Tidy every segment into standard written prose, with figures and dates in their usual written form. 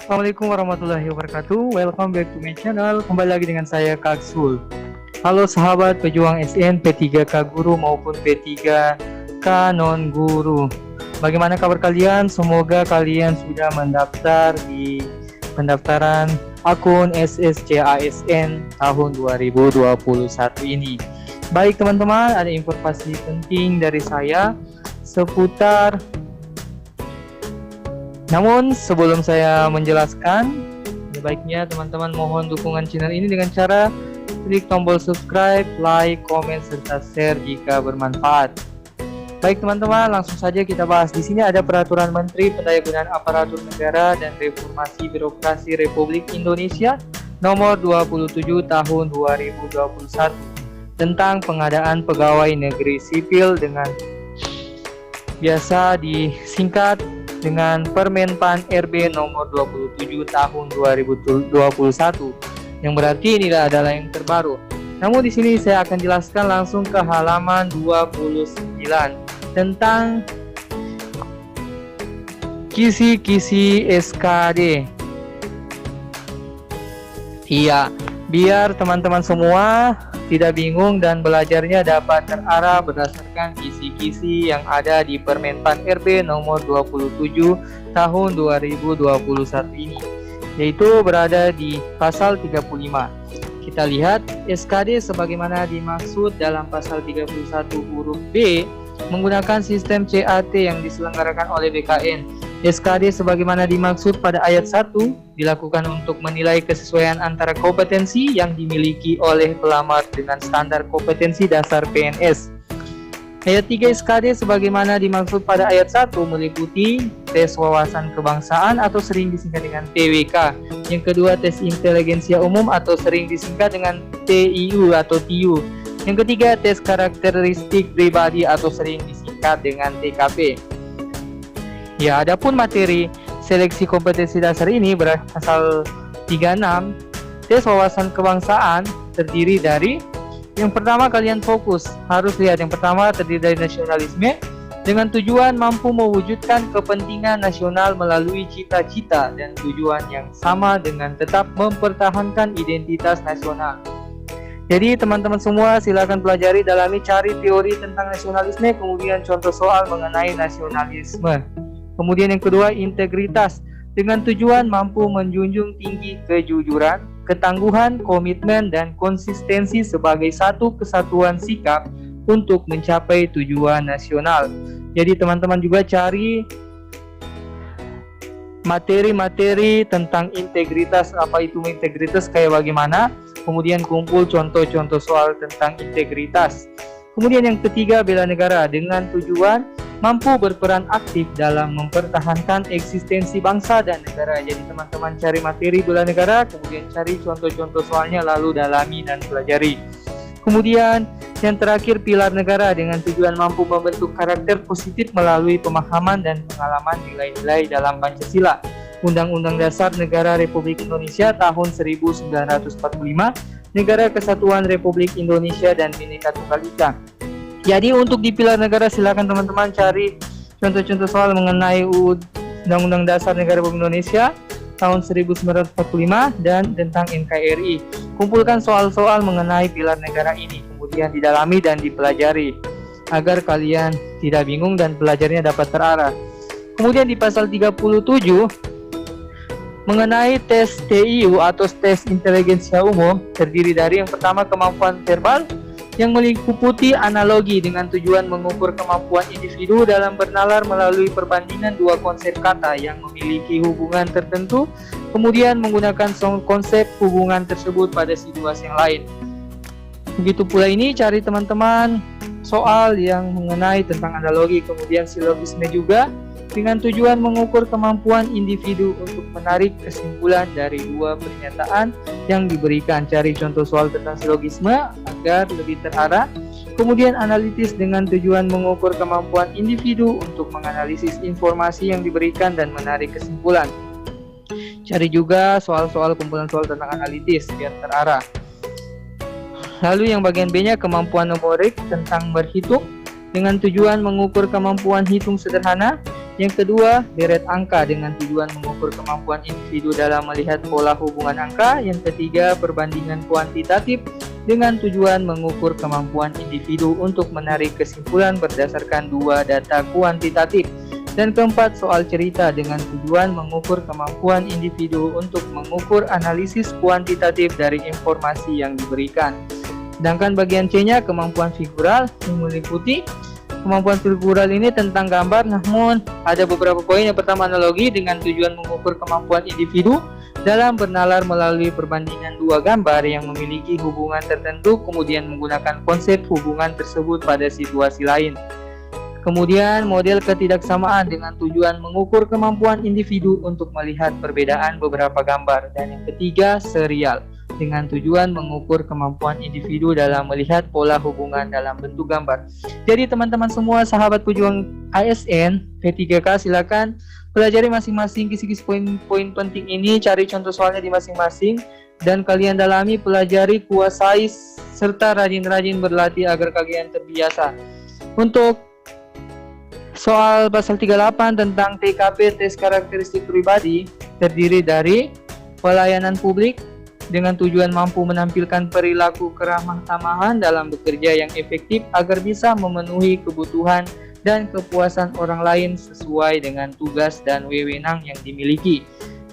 Assalamualaikum warahmatullahi wabarakatuh. Welcome back to my channel. Kembali lagi dengan saya Kak Sul. Halo sahabat pejuang SN P3K Guru maupun P3K non guru. Bagaimana kabar kalian? Semoga kalian sudah mendaftar di pendaftaran akun SSCASN tahun 2021 ini. Baik teman-teman, ada informasi penting dari saya seputar. Namun sebelum saya menjelaskan, sebaiknya teman-teman mohon dukungan channel ini dengan cara klik tombol subscribe, like, komen, serta share jika bermanfaat. Baik teman-teman, langsung saja kita bahas. Di sini ada Peraturan Menteri Pendayagunaan Aparatur Negara dan Reformasi Birokrasi Republik Indonesia Nomor 27 Tahun 2021 tentang pengadaan pegawai negeri sipil dengan biasa disingkat dengan Permenpan RB nomor 27 tahun 2021 yang berarti ini adalah yang terbaru. Namun di sini saya akan jelaskan langsung ke halaman 29 tentang kisi-kisi SKD. Iya, biar teman-teman semua tidak bingung dan belajarnya dapat terarah berdasarkan kisi-kisi yang ada di Permenpan RB nomor 27 tahun 2021 ini, yaitu berada di pasal 35. Kita lihat SKD sebagaimana dimaksud dalam pasal 31 huruf B menggunakan sistem CAT yang diselenggarakan oleh BKN. SKD sebagaimana dimaksud pada ayat 1 dilakukan untuk menilai kesesuaian antara kompetensi yang dimiliki oleh pelamar dengan standar kompetensi dasar PNS. Ayat 3 SKD sebagaimana dimaksud pada ayat 1 meliputi tes wawasan kebangsaan atau sering disingkat dengan TWK. Yang kedua, tes inteligensia umum atau sering disingkat dengan TIU atau TIU. Yang ketiga, tes karakteristik pribadi atau sering disingkat dengan TKP. Ya, adapun materi seleksi kompetensi dasar ini berasal 36. Tes wawasan kebangsaan terdiri dari yang pertama, kalian fokus. Harus lihat yang pertama terdiri dari nasionalisme dengan tujuan mampu mewujudkan kepentingan nasional melalui cita-cita dan tujuan yang sama dengan tetap mempertahankan identitas nasional. Jadi teman-teman semua silakan pelajari, dalami, cari teori tentang nasionalisme, kemudian contoh soal mengenai nasionalisme. Kemudian yang kedua, integritas dengan tujuan mampu menjunjung tinggi kejujuran, ketangguhan, komitmen, dan konsistensi sebagai satu kesatuan sikap untuk mencapai tujuan nasional. Jadi teman-teman juga cari materi-materi tentang integritas, apa itu integritas, kayak bagaimana, kemudian kumpul contoh-contoh soal tentang integritas. Kemudian yang ketiga, bela negara dengan tujuan mampu berperan aktif dalam mempertahankan eksistensi bangsa dan negara. Jadi teman-teman cari materi bela negara, kemudian cari contoh-contoh soalnya, lalu dalami dan pelajari. Kemudian yang terakhir, pilar negara dengan tujuan mampu membentuk karakter positif melalui pemahaman dan pengalaman nilai-nilai dalam Pancasila, Undang-Undang Dasar Negara Republik Indonesia tahun 1945, Negara Kesatuan Republik Indonesia, dan Bhinneka Tunggal Ika. Jadi untuk di pilar negara silakan teman-teman cari contoh-contoh soal mengenai Undang-Undang Dasar Negara Republik Indonesia tahun 1945 dan tentang NKRI. Kumpulkan soal-soal mengenai pilar negara ini, kemudian didalami dan dipelajari agar kalian tidak bingung dan belajarnya dapat terarah. Kemudian di pasal 37 mengenai tes TIU atau tes inteligensia umum terdiri dari yang pertama, kemampuan verbal yang meliputi analogi dengan tujuan mengukur kemampuan individu dalam bernalar melalui perbandingan dua konsep kata yang memiliki hubungan tertentu, kemudian menggunakan konsep hubungan tersebut pada situasi yang lain. Begitu pula ini, cari teman-teman soal yang mengenai tentang analogi, kemudian silogisme juga dengan tujuan mengukur kemampuan individu untuk menarik kesimpulan dari dua pernyataan yang diberikan. Cari contoh soal tentang silogisme agar lebih terarah. Kemudian analitis dengan tujuan mengukur kemampuan individu untuk menganalisis informasi yang diberikan dan menarik kesimpulan. Cari juga soal-soal kumpulan soal tentang analitis biar terarah. Lalu yang bagian B-nya, kemampuan numerik tentang berhitung dengan tujuan mengukur kemampuan hitung sederhana Yang kedua, deret angka dengan tujuan mengukur kemampuan individu dalam melihat pola hubungan angka. Yang ketiga, perbandingan kuantitatif dengan tujuan mengukur kemampuan individu untuk menarik kesimpulan berdasarkan dua data kuantitatif. Dan keempat, soal cerita dengan tujuan mengukur kemampuan individu untuk mengukur analisis kuantitatif dari informasi yang diberikan. Sedangkan bagian C-nya kemampuan figural yang meliputi kemampuan figural ini tentang gambar, namun ada beberapa poin. Yang pertama, analogi dengan tujuan mengukur kemampuan individu dalam bernalar melalui perbandingan dua gambar yang memiliki hubungan tertentu, kemudian menggunakan konsep hubungan tersebut pada situasi lain. Kemudian model ketidaksamaan dengan tujuan mengukur kemampuan individu untuk melihat perbedaan beberapa gambar. Dan yang ketiga, serial dengan tujuan mengukur kemampuan individu dalam melihat pola hubungan dalam bentuk gambar. Jadi teman-teman semua sahabat pejuang ASN P3K, silakan pelajari masing-masing kisi-kisi poin-poin penting ini, cari contoh soalnya di masing-masing, dan kalian dalami, pelajari, kuasai, serta rajin-rajin berlatih agar kalian terbiasa. Untuk soal pasal 38 tentang TKP, tes karakteristik pribadi, terdiri dari pelayanan publik dengan tujuan mampu menampilkan perilaku keramah tamahan dalam bekerja yang efektif agar bisa memenuhi kebutuhan dan kepuasan orang lain sesuai dengan tugas dan wewenang yang dimiliki.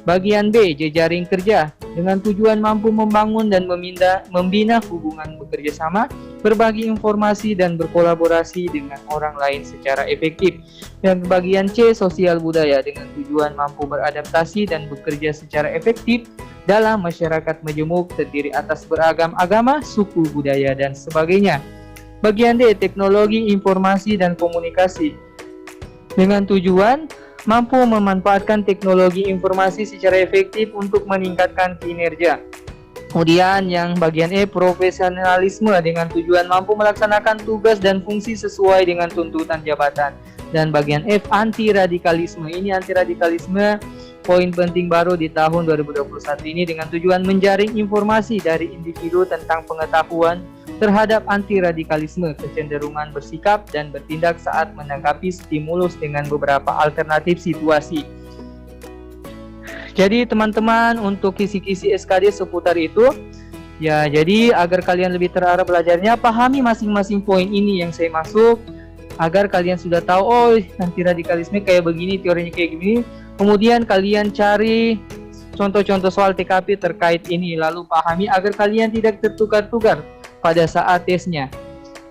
Bagian B, jejaring kerja dengan tujuan mampu membangun dan membina hubungan bekerja sama, berbagi informasi dan berkolaborasi dengan orang lain secara efektif. Dan bagian C, sosial budaya dengan tujuan mampu beradaptasi dan bekerja secara efektif dalam masyarakat majemuk terdiri atas beragam agama, suku, budaya, dan sebagainya. Bagian D, teknologi informasi dan komunikasi dengan tujuan mampu memanfaatkan teknologi informasi secara efektif untuk meningkatkan kinerja. Kemudian yang bagian E, profesionalisme dengan tujuan mampu melaksanakan tugas dan fungsi sesuai dengan tuntutan jabatan. Dan bagian F, anti-radikalisme. Ini anti-radikalisme poin penting baru di tahun 2021 ini dengan tujuan menjaring informasi dari individu tentang pengetahuan terhadap anti-radikalisme, kecenderungan bersikap dan bertindak saat menanggapi stimulus dengan beberapa alternatif situasi. Jadi teman-teman, untuk kisi-kisi SKD seputar itu, ya, jadi agar kalian lebih terarah belajarnya, pahami masing-masing poin ini yang saya masuk, agar kalian sudah tahu, oh anti-radikalisme kayak begini, teorinya kayak gini. Kemudian kalian cari contoh-contoh soal TKP terkait ini, lalu pahami agar kalian tidak tertukar-tukar pada saat tesnya.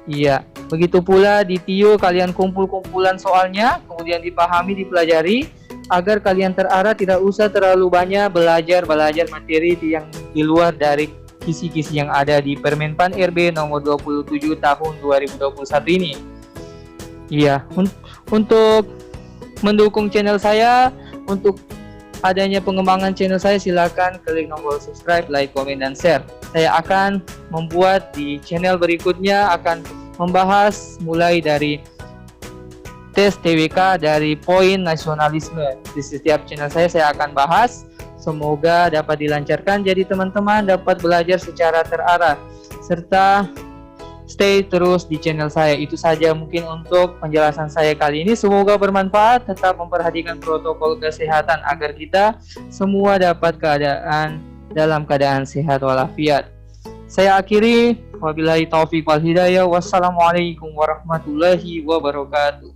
Iya, begitu pula di TIO kalian kumpul-kumpulan soalnya, kemudian dipahami, dipelajari, agar kalian terarah, tidak usah terlalu banyak belajar materi yang di luar dari kisi-kisi yang ada di Permenpan RB nomor 27 tahun 2021 ini. Iya, untuk mendukung channel saya, untuk adanya pengembangan channel saya, silakan klik tombol subscribe, like, komen, dan share. Saya akan membuat di channel berikutnya, akan membahas mulai dari tes TWK dari poin nasionalisme. Di setiap channel saya akan bahas. Semoga dapat dilancarkan, jadi teman-teman dapat belajar secara terarah, serta stay terus di channel saya. Itu saja mungkin untuk penjelasan saya kali ini. Semoga bermanfaat. Tetap memperhatikan protokol kesehatan agar kita semua dapat dalam keadaan sehat walafiat. Saya akhiri, wabillahi taufiq wal hidayah. Wassalamualaikum warahmatullahi wabarakatuh.